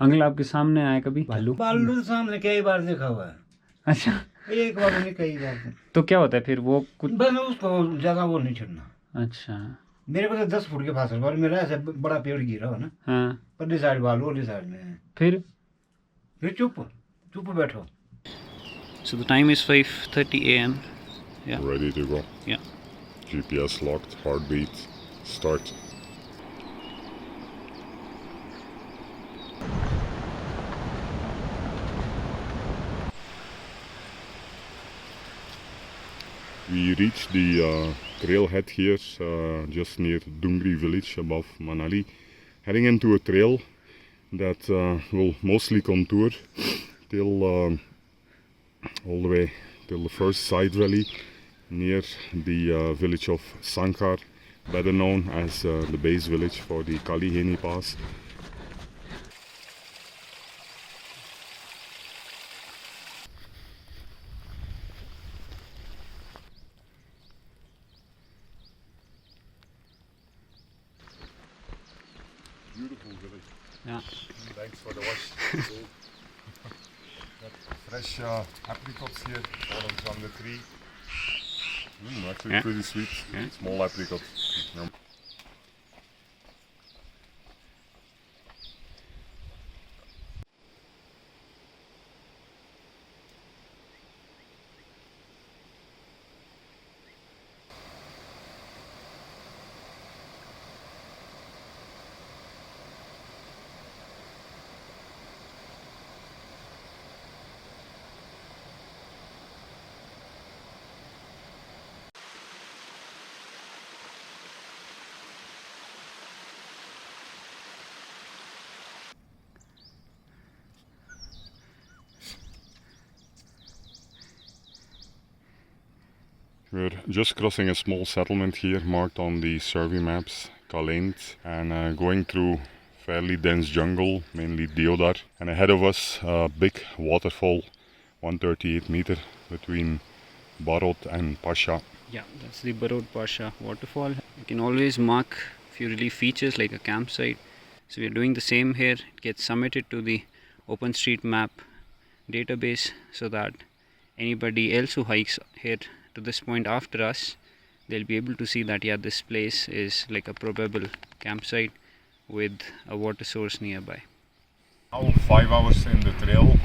Uncle आपके सामने आया कभी भालू? भालू सामने कई बार देखा हुआ है। अच्छा, एक बार नहीं, कई बार। तो क्या होता है फिर वो कुछ? बस उसको ज्यादा वो नहीं छोड़ना। अच्छा, मेरे को तो 10 फुट के फासले पर मेरा ऐसा बड़ा पेड़ गिरा हो ना, हाँ, पल्ली साइड भालू वाली साइड में है। फिर चुप चुप बैठो। So the time is 5:30 a.m. Yeah. Ready to go. Yeah. GPS locked, heartbeat, start. We reached the trailhead here, just near Dhungri village above Manali, heading into a trail that will mostly contour till all the way till the first side valley near the village of Sangchar, better known as the base village for the Kalaint pass. Beautiful village. Yeah. Thanks for the watch. Fresh apricots here, fallen from the tree. Actually pretty sweet. Yeah. Small apricots. Yum. We're just crossing a small settlement here marked on the survey maps, Kalaint, and going through fairly dense jungle, mainly deodar. And ahead of us, a big waterfall, 138 meter between Barot and Pasha. Yeah, that's the Barot Pasha waterfall. You can always mark few relief features like a campsite. So we are doing the same here. It gets submitted to the OpenStreetMap database so that anybody else who hikes here to this point after us, they'll be able to see that yeah, this place is like a probable campsite with a water source nearby. Now 5 hours in the trail,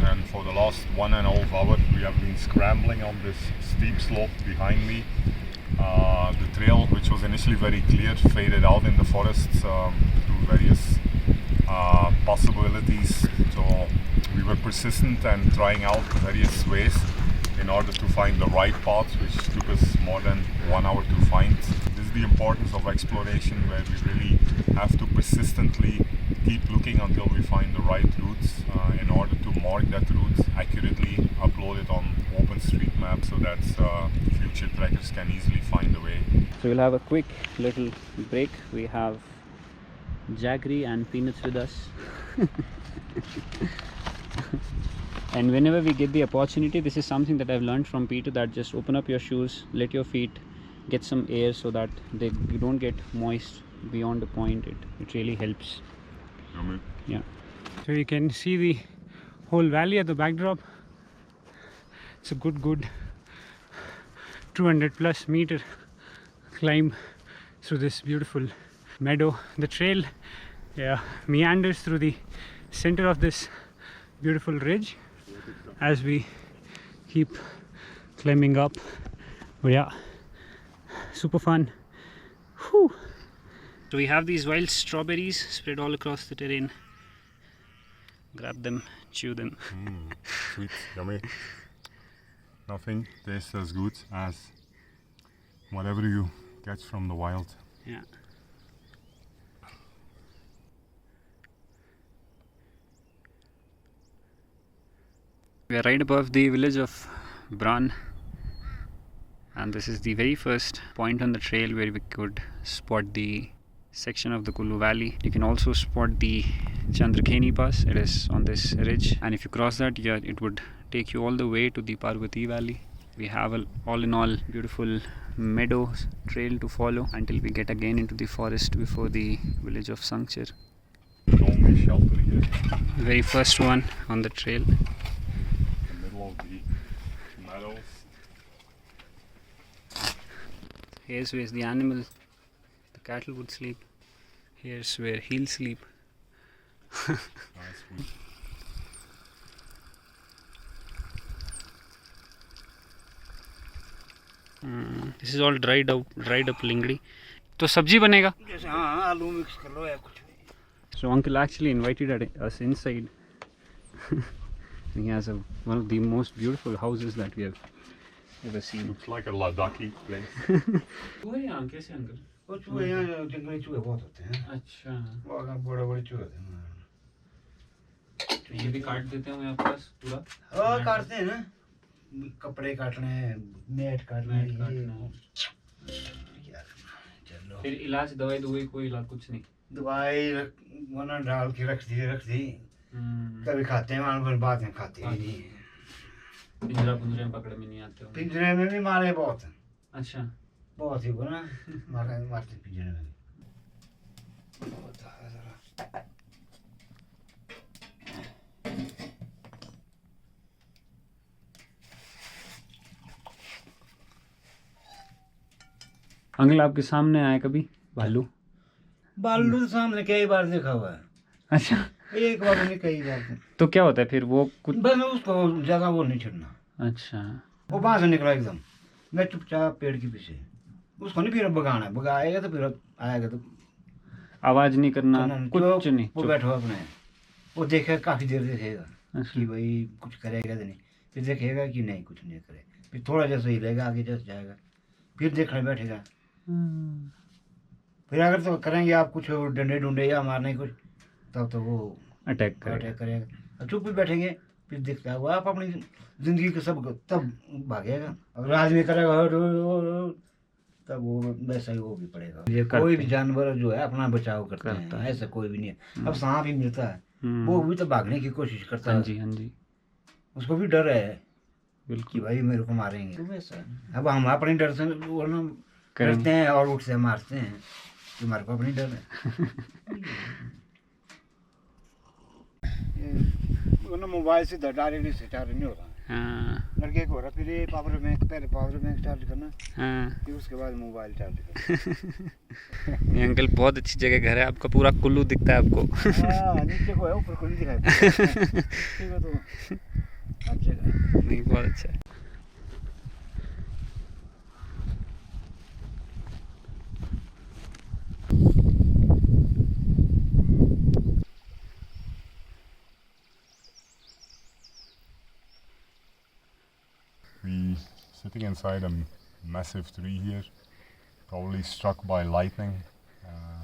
and for the last 1.5 hours we have been scrambling on this steep slope behind me. The trail, which was initially very clear, faded out in the forests to various possibilities. So we were persistent and trying out various ways in order to find the right path, which took us more than 1 hour to find. This is the importance of exploration, where we really have to persistently keep looking until we find the right routes in order to mark that route accurately, upload it on OpenStreetMap so that future trekkers can easily find the way. So we'll have a quick little break. We have jaggery and peanuts with us. And whenever we get the opportunity, this is something that I've learned from Peter, that just open up your shoes, let your feet get some air so that you don't get moist beyond the point. It really helps. Yeah. So you can see the whole valley at the backdrop. It's a good 200 plus meter climb through this beautiful meadow. The trail meanders through the center of this beautiful ridge as we keep climbing up. But yeah, super fun. Whew. So we have these wild strawberries spread all across the terrain. Grab them, chew them. Sweet, yummy. Nothing tastes as good as whatever you catch from the wild. Yeah. We are right above the village of Bran, and this is the very first point on the trail where we could spot the section of the Kulu Valley. You can also spot the Chandrakheni Pass. It is on this ridge, and if you cross that, yeah, it would take you all the way to the Parvati Valley. We have all in all beautiful meadow trail to follow until we get again into the forest before the village of Sangchar. Only nice shelter here. Very first one on the trail. In the middle of the meadows. Here's where the animals, the cattle would sleep. Here's where he'll sleep. Nice food. This is all dried up lingri. तो सब्जी बनेगा? जैसे हाँ आलू mix कर लो या कुछ भी. So uncle actually invited us inside. He has one of the most beautiful houses that we have ever seen. Looks like a Ladakhi place. चूहे यहाँ कैसे अंकल? वो चूहे यहाँ जंगली चूहे बहुत होते हैं. अच्छा. वो अगर बड़े चूहे होते हैं. तो ये भी काट देते हैं यहाँ पास पूरा? हाँ काटते हैं ना. कपड़े काटने, नेट काटने. चलो. फिर इलाज दवाई कोई इलाज कुछ नहीं. दवाई वरना डाल के रख दी. कभी खाते हैं वहाँ बाद में खाते ही नहीं. पिंजरे में पकड़े में नहीं आते हो? पिंजरे में भी मारे बहुत. अच्छा. बहुत ही को ना मारते पिंजरे में. अंकल आपके सामने आया कभी भालू? भालू तो सामने कई बार देखा हुआ है. अच्छा. एक बार नहीं कई बार. तो क्या होता है फिर वो कुछ? बस उसको ज्यादा वो नहीं छेड़ना. अच्छा. वो वहां से निकला एकदम. मैं चुपचाप पेड़ के पीछे. उसको नहीं फिर भगाना. भगाएगा तो फिर आएगा तो आवाज नहीं करना कुछ नहीं. वो बैठो अपने. वो देखेगा काफी देर देखेगा. अच्छा. कि भाई कुछ करेगा तो नहीं. फिर देखेगा कि नहीं कुछ नहीं करे. फिर थोड़ा जैसे हिलेगा आगे जैसे जाएगा. फिर देखने बैठेगा. फिर अगर तो करेंगे आप कुछ डंडे डुंडे या मारने कुछ तब तो वो अटैक करेगा. चुप भी बैठेंगे. फिर देखता है वो आप अपनी जिंदगी के सब तब भागेगा. अगर आदमी करेगा तब वो वैसा ही वो भी पड़ेगा. ये कोई भी जानवर जो है अपना बचाव करता है. ऐसा कोई भी नहीं है. अब सांप ही मिलता है वो भी तो भागने की कोशिश करता है. हाँ जी. उसको उसको भी डर है कि बिल्कुल भाई मेरे को मारेंगे. तो वैसा अब हम अपने डर से वो ना करते हैं और उठ से मारते हैं. तुम्हारे को अपनी डर है. ना मोबाइल से डायरेक्टली स्टार्ट नहीं होता. हाँ. लड़के को हो रहा. फिर ये पावर बैंक पहले पावर बैंक चार्ज करना. हाँ. फिर उसके बाद मोबाइल चार्ज करना. ये अंकल बहुत अच्छी जगह घर है आपका. पूरा कुल्लू दिखता है आपको. हाँ नीचे को है ऊपर को नहीं दिखाई. ठीक है तो अच्छी जगह. नहीं बहुत अच्छा है. We sitting inside a massive tree here, probably struck by lightning.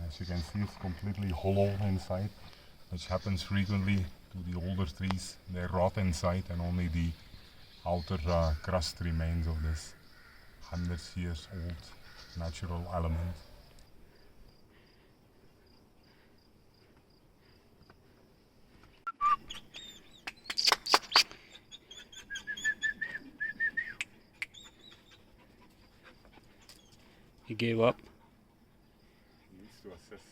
As you can see, it's completely hollow inside, which happens frequently to the older trees. They rot inside and only the outer crust remains of this 100 years old natural element. He gave up. He needs to assess.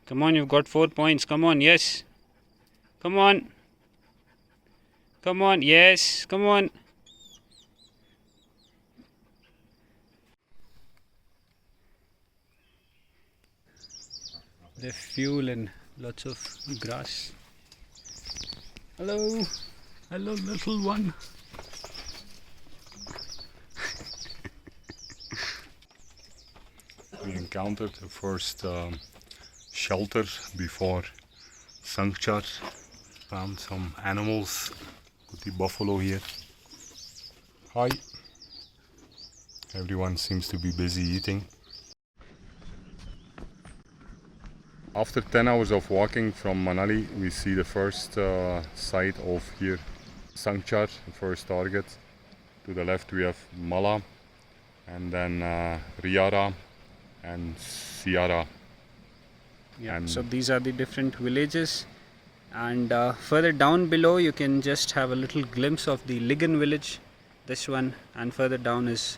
Come on, you've got 4 points. Come on, yes. Come on. Come on, yes. Come on. There's fuel and lots of grass. Hello. Hello, little one. We encountered the first shelter before Sangchar. Found some animals. Got the buffalo here. Hi. Everyone seems to be busy eating. After 10 hours of walking from Manali, we see the first site of here, Sangchar, the first target. To the left we have Malah, and then Riyara and Sierra. Yeah, And so these are the different villages, and further down below you can just have a little glimpse of the Ligan village, this one, and further down is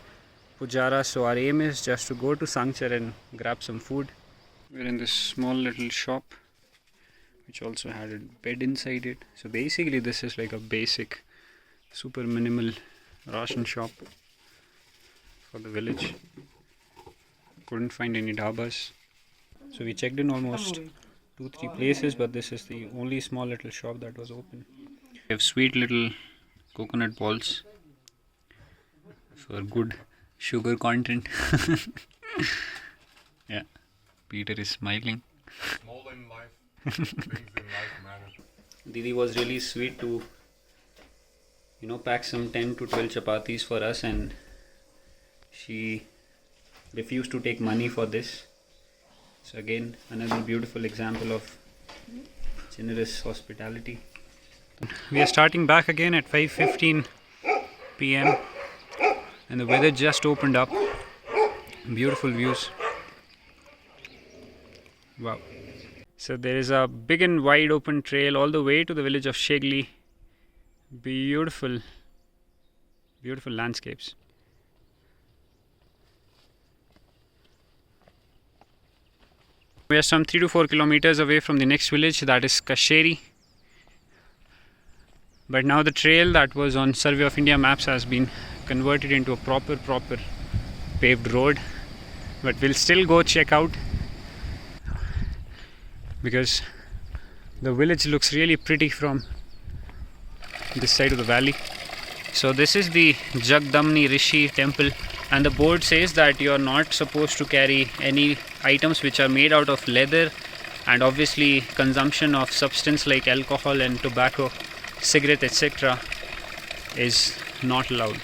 Pujara. So our aim is just to go to Sangchar and grab some food We're in this small little shop which also had a bed inside it. So basically this is like a basic, super minimal ration shop for the village. Couldn't find any dhabas. So we checked in almost 2-3 places, but this is the only small little shop that was open. We have sweet little coconut balls for good sugar content. Yeah, Peter is smiling. Small in life, things in life matter. Didi was really sweet to, pack some 10 to 12 chapatis for us, and she refused to take money for this. So again, another beautiful example of generous hospitality. We are starting back again at 5:15 p.m. and the weather just opened up. Beautiful views. Wow. So there is a big and wide open trail all the way to the village of Shegli. Beautiful, beautiful landscapes. We are some 3 to 4 kilometers away from the next village, that is Kasheri. But now the trail that was on Survey of India maps has been converted into a proper paved road. But we'll still go check out because the village looks really pretty from this side of the valley. So this is the Jagdamni Rishi temple, and the board says that you are not supposed to carry any items which are made out of leather, and obviously consumption of substance like alcohol and tobacco, cigarette, etc. is not allowed.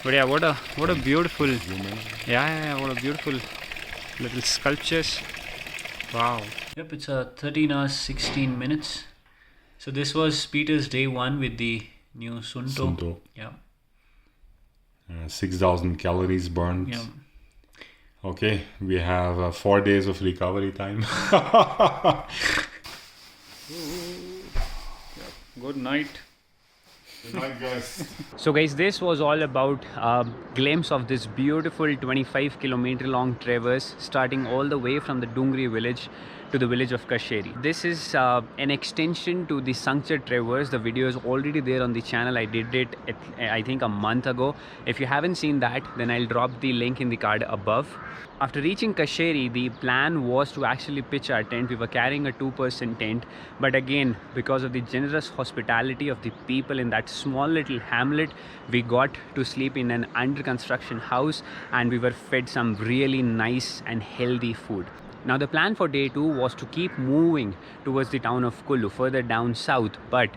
But yeah, what a beautiful, what a beautiful little sculptures. Wow. Yep, it's 13 hours 16 minutes. So this was Peter's day 1 with the new Sunto. Yeah. 6,000 calories burned. Yeah. Okay, we have 4 days of recovery time. Good night. Good night, guys. So guys, this was all about a glimpse of this beautiful 25-kilometer long traverse starting all the way from the Dhungri village to the village of Kasheri. This is an extension to the Sangchar Traverse. The video is already there on the channel. I did it I think a month ago. If you haven't seen that, then I'll drop the link in the card above. After reaching Kasheri, the plan was to actually pitch our tent. We were carrying a 2-person tent, but again, because of the generous hospitality of the people in that small little hamlet, we got to sleep in an under construction house, and we were fed some really nice and healthy food. Now the plan for day 2 was to keep moving towards the town of Kullu, further down south, but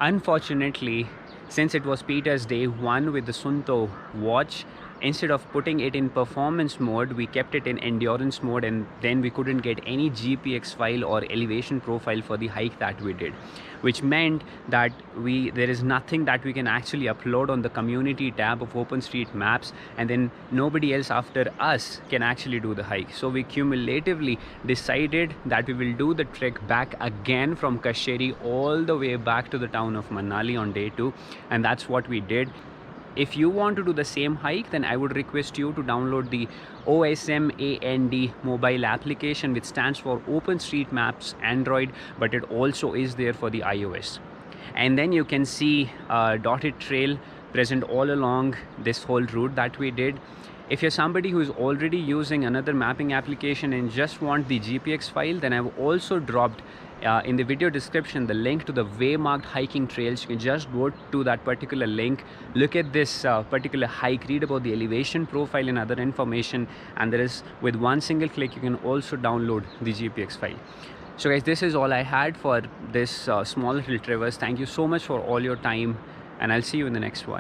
unfortunately, since it was Peter's day 1 with the Sunto watch, instead of putting it in performance mode, we kept it in endurance mode, and then we couldn't get any GPX file or elevation profile for the hike that we did, which meant that there is nothing that we can actually upload on the community tab of OpenStreetMaps, and then nobody else after us can actually do the hike. So we cumulatively decided that we will do the trek back again from Kasheri all the way back to the town of Manali on day 2, and that's what we did. If you want to do the same hike, then I would request you to download the OsmAND mobile application, which stands for OpenStreetMaps Android, but it also is there for the iOS. And then you can see a dotted trail present all along this whole route that we did. If you're somebody who is already using another mapping application and just want the GPX file, then I've also dropped in the video description the link to the waymarked hiking trails. You can just go to that particular link, look at this particular hike, read about the elevation profile and other information, and there is, with one single click, you can also download the GPX file. So guys, this is all I had for this small little traverse. Thank you so much for all your time, and I'll see you in the next one.